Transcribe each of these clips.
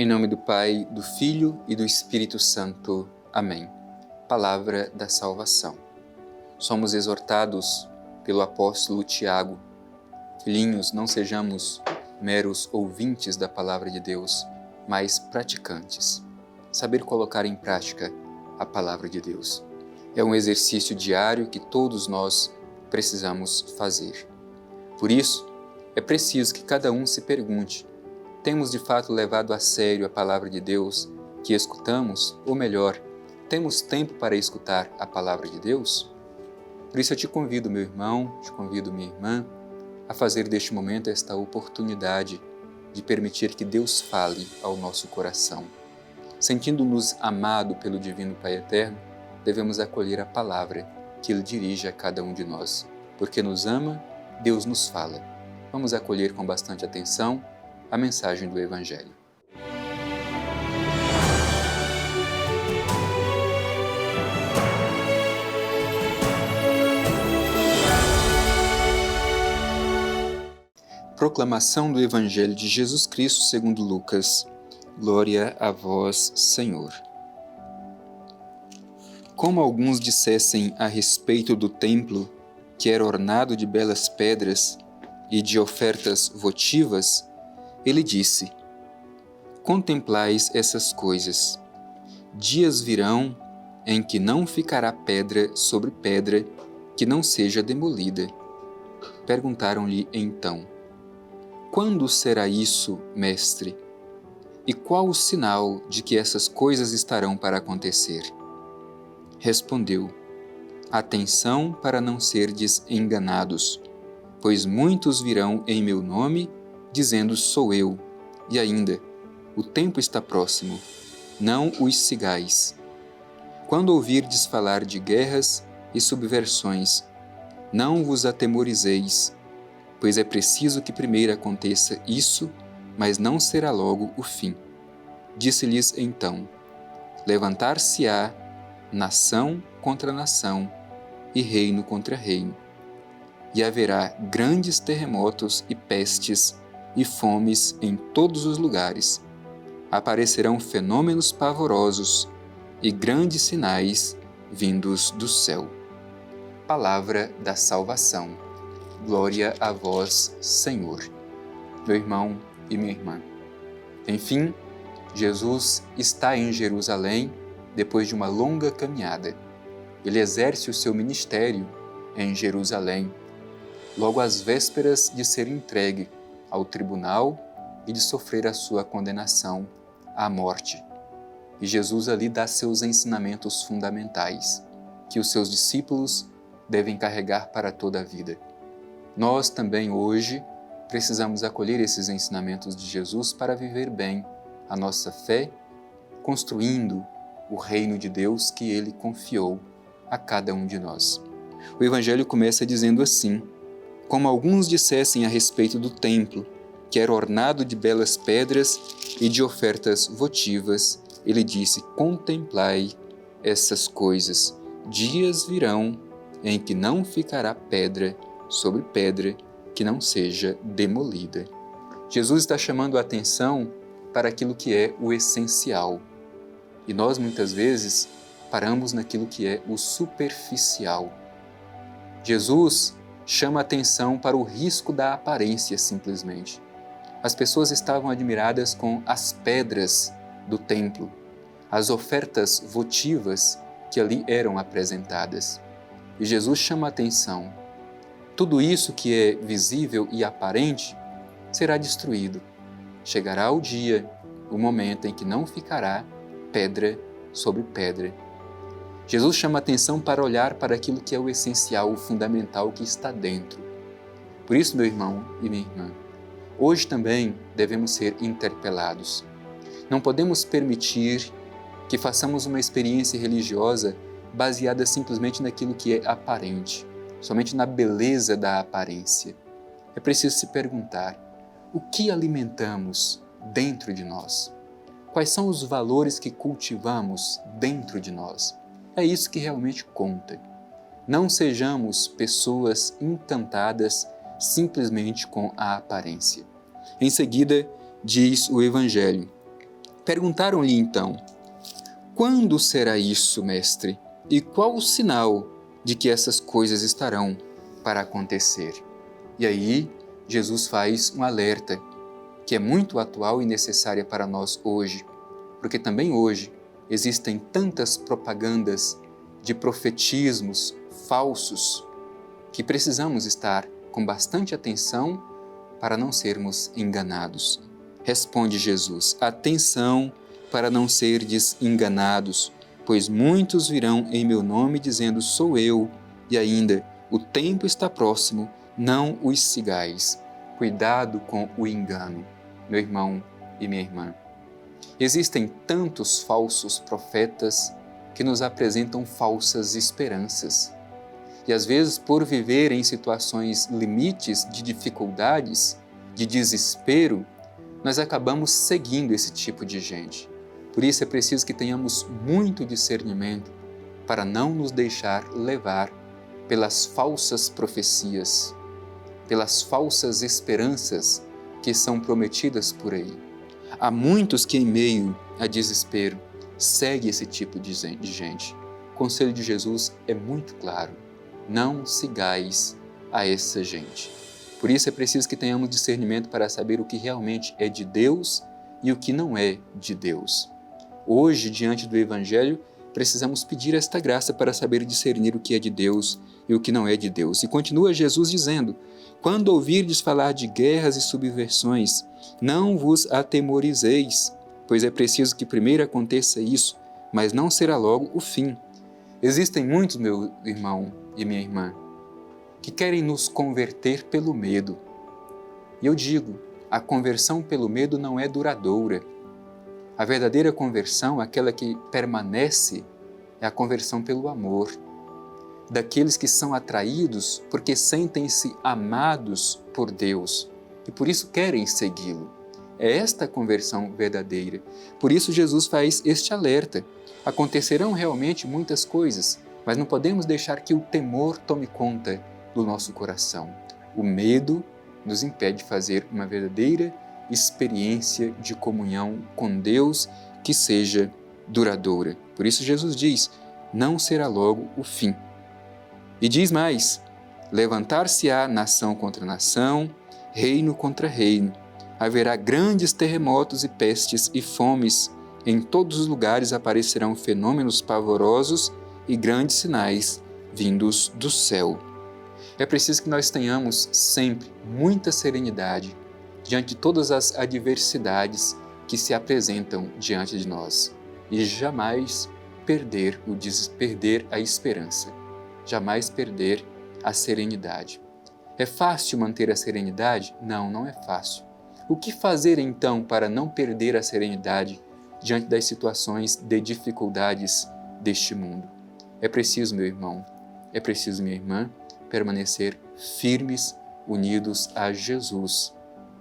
Em nome do Pai, do Filho e do Espírito Santo. Amém. Palavra da salvação. Somos exortados pelo apóstolo Tiago. Filhinhos, não sejamos meros ouvintes da palavra de Deus, mas praticantes. Saber colocar em prática a palavra de Deus. É um exercício diário que todos nós precisamos fazer. Por isso, é preciso que cada um se pergunte: temos de fato levado a sério a palavra de Deus que escutamos? Ou melhor, temos tempo para escutar a palavra de Deus? Por isso eu te convido, meu irmão, te convido, minha irmã, a fazer deste momento esta oportunidade de permitir que Deus fale ao nosso coração. Sentindo-nos amado pelo Divino Pai Eterno, devemos acolher a palavra que Ele dirige a cada um de nós. Porque nos ama, Deus nos fala. Vamos acolher com bastante atenção a mensagem do Evangelho. Proclamação do Evangelho de Jesus Cristo segundo Lucas. Glória a vós, Senhor. Como alguns dissessem a respeito do templo, que era ornado de belas pedras e de ofertas votivas, ele disse: contemplais essas coisas. Dias virão em que não ficará pedra sobre pedra que não seja demolida. Perguntaram-lhe então: quando será isso, mestre? E qual o sinal de que essas coisas estarão para acontecer? Respondeu: atenção para não serdes enganados, pois muitos virão em meu nome, dizendo sou eu, e ainda, o tempo está próximo, não os sigais. Quando ouvirdes falar de guerras e subversões, não vos atemorizeis, pois é preciso que primeiro aconteça isso, mas não será logo o fim. Disse-lhes então: levantar-se-á nação contra nação e reino contra reino, e haverá grandes terremotos e pestes e fomes em todos os lugares. Aparecerão fenômenos pavorosos e grandes sinais vindos do céu. Palavra da salvação. Glória a vós, Senhor. Meu irmão e minha irmã. Enfim, Jesus está em Jerusalém depois de uma longa caminhada. Ele exerce o seu ministério em Jerusalém, logo às vésperas de ser entregue ao tribunal e de sofrer a sua condenação à morte. E Jesus ali dá seus ensinamentos fundamentais, que os seus discípulos devem carregar para toda a vida. Nós também hoje precisamos acolher esses ensinamentos de Jesus para viver bem a nossa fé, construindo o reino de Deus que Ele confiou a cada um de nós. O Evangelho começa dizendo assim: como alguns dissessem a respeito do templo, que era ornado de belas pedras e de ofertas votivas, ele disse: contemplai essas coisas. Dias virão em que não ficará pedra sobre pedra que não seja demolida. Jesus está chamando a atenção para aquilo que é o essencial. E nós muitas vezes paramos naquilo que é o superficial. Jesus chama a atenção para o risco da aparência simplesmente. As pessoas estavam admiradas com as pedras do templo, as ofertas votivas que ali eram apresentadas. E Jesus chama a atenção: tudo isso que é visível e aparente será destruído. Chegará o dia, o momento em que não ficará pedra sobre pedra. Jesus chama a atenção para olhar para aquilo que é o essencial, o fundamental que está dentro. Por isso, meu irmão e minha irmã, hoje também devemos ser interpelados. Não podemos permitir que façamos uma experiência religiosa baseada simplesmente naquilo que é aparente, somente na beleza da aparência. É preciso se perguntar: o que alimentamos dentro de nós? Quais são os valores que cultivamos dentro de nós? É isso que realmente conta. Não sejamos pessoas encantadas simplesmente com a aparência. Em seguida, diz o Evangelho: Perguntaram-lhe então: quando será isso, mestre? E qual o sinal de que essas coisas estarão para acontecer? E aí, Jesus faz um alerta que é muito atual e necessária para nós hoje, porque também hoje existem tantas propagandas de profetismos falsos que precisamos estar com bastante atenção para não sermos enganados. Responde Jesus: atenção para não serdes enganados, pois muitos virão em meu nome dizendo sou eu, e ainda o tempo está próximo, não os sigais. Cuidado com o engano, meu irmão e minha irmã. Existem tantos falsos profetas que nos apresentam falsas esperanças. E às vezes, por viver em situações limites de dificuldades, de desespero, nós acabamos seguindo esse tipo de gente. Por isso é preciso que tenhamos muito discernimento para não nos deixar levar pelas falsas profecias, pelas falsas esperanças que são prometidas por aí. Há muitos que, em meio a desespero, seguem esse tipo de gente. O conselho de Jesus é muito claro: não sigais a essa gente. Por isso é preciso que tenhamos discernimento para saber o que realmente é de Deus e o que não é de Deus. Hoje, diante do Evangelho, precisamos pedir esta graça para saber discernir o que é de Deus e o que não é de Deus. E continua Jesus dizendo: quando ouvirdes falar de guerras e subversões, não vos atemorizeis, pois é preciso que primeiro aconteça isso, mas não será logo o fim. Existem muitos, meu irmão e minha irmã, que querem nos converter pelo medo. E eu digo, a conversão pelo medo não é duradoura. A verdadeira conversão, aquela que permanece, é a conversão pelo amor, daqueles que são atraídos porque sentem-se amados por Deus e por isso querem segui-lo. É esta a conversão verdadeira. Por isso Jesus faz este alerta. Acontecerão realmente muitas coisas, mas não podemos deixar que o temor tome conta do nosso coração. O medo nos impede de fazer uma verdadeira experiência de comunhão com Deus que seja duradoura. Por isso Jesus diz: não será logo o fim. E diz mais: levantar-se-á nação contra nação, reino contra reino. Haverá grandes terremotos e pestes e fomes. Em todos os lugares aparecerão fenômenos pavorosos e grandes sinais vindos do céu. É preciso que nós tenhamos sempre muita serenidade diante de todas as adversidades que se apresentam diante de nós e jamais perder a esperança, jamais perder a serenidade. É fácil manter a serenidade? Não, não é fácil. O que fazer então para não perder a serenidade diante das situações de dificuldades deste mundo? É preciso, meu irmão, é preciso, minha irmã, permanecer firmes, unidos a Jesus,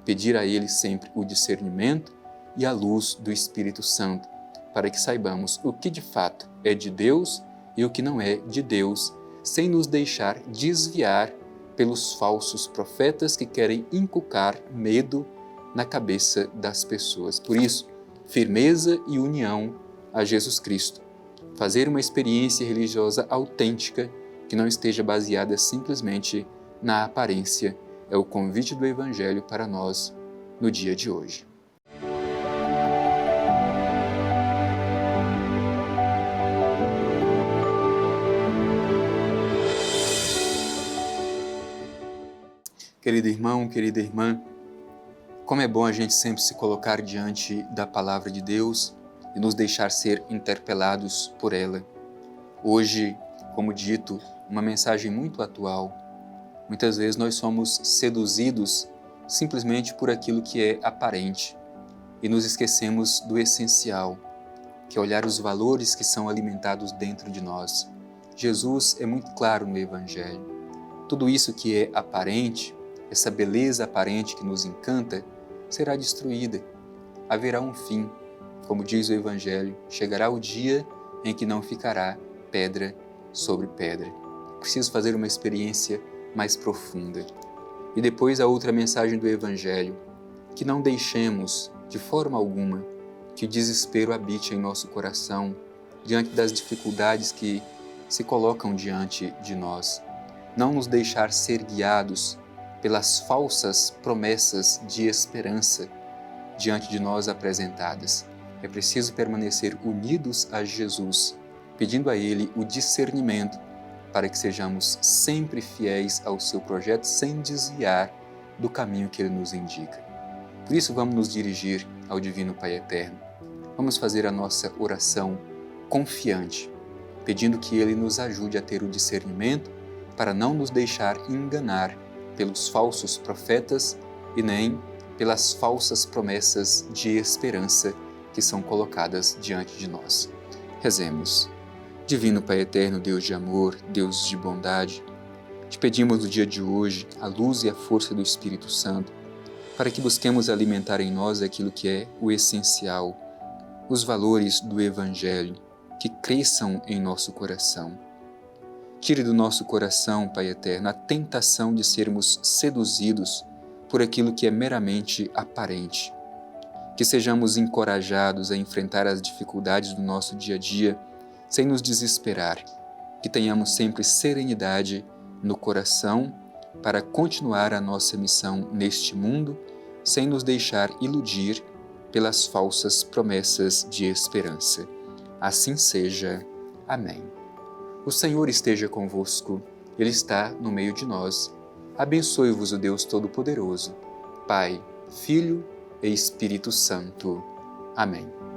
pedir a Ele sempre o discernimento e a luz do Espírito Santo, para que saibamos o que de fato é de Deus e o que não é de Deus, sem nos deixar desviar pelos falsos profetas que querem inculcar medo na cabeça das pessoas. Por isso, firmeza e união a Jesus Cristo. Fazer uma experiência religiosa autêntica que não esteja baseada simplesmente na aparência, é o convite do Evangelho para nós no dia de hoje. Querido irmão, querida irmã, como é bom a gente sempre se colocar diante da Palavra de Deus e nos deixar ser interpelados por ela. Hoje, como dito, uma mensagem muito atual. Muitas vezes nós somos seduzidos simplesmente por aquilo que é aparente e nos esquecemos do essencial, que é olhar os valores que são alimentados dentro de nós. Jesus é muito claro no Evangelho. Tudo isso que é aparente, essa beleza aparente que nos encanta, será destruída. Haverá um fim. Como diz o Evangelho, chegará o dia em que não ficará pedra sobre pedra. Preciso fazer uma experiência mais profunda. E depois a outra mensagem do Evangelho, que não deixemos de forma alguma que o desespero habite em nosso coração diante das dificuldades que se colocam diante de nós. Não nos deixar ser guiados pelas falsas promessas de esperança diante de nós apresentadas. É preciso permanecer unidos a Jesus, pedindo a Ele o discernimento para que sejamos sempre fiéis ao seu projeto sem desviar do caminho que Ele nos indica. Por isso, vamos nos dirigir ao Divino Pai Eterno. Vamos fazer a nossa oração confiante, pedindo que Ele nos ajude a ter o discernimento para não nos deixar enganar pelos falsos profetas e nem pelas falsas promessas de esperança que são colocadas diante de nós. Rezemos. Divino Pai Eterno, Deus de amor, Deus de bondade, te pedimos no dia de hoje a luz e a força do Espírito Santo para que busquemos alimentar em nós aquilo que é o essencial, os valores do Evangelho, que cresçam em nosso coração. Tire do nosso coração, Pai Eterno, a tentação de sermos seduzidos por aquilo que é meramente aparente. Que sejamos encorajados a enfrentar as dificuldades do nosso dia a dia sem nos desesperar. Que tenhamos sempre serenidade no coração para continuar a nossa missão neste mundo sem nos deixar iludir pelas falsas promessas de esperança. Assim seja. Amém. O Senhor esteja convosco, Ele está no meio de nós. Abençoe-vos o Deus Todo-Poderoso, Pai, Filho e Espírito Santo. Amém.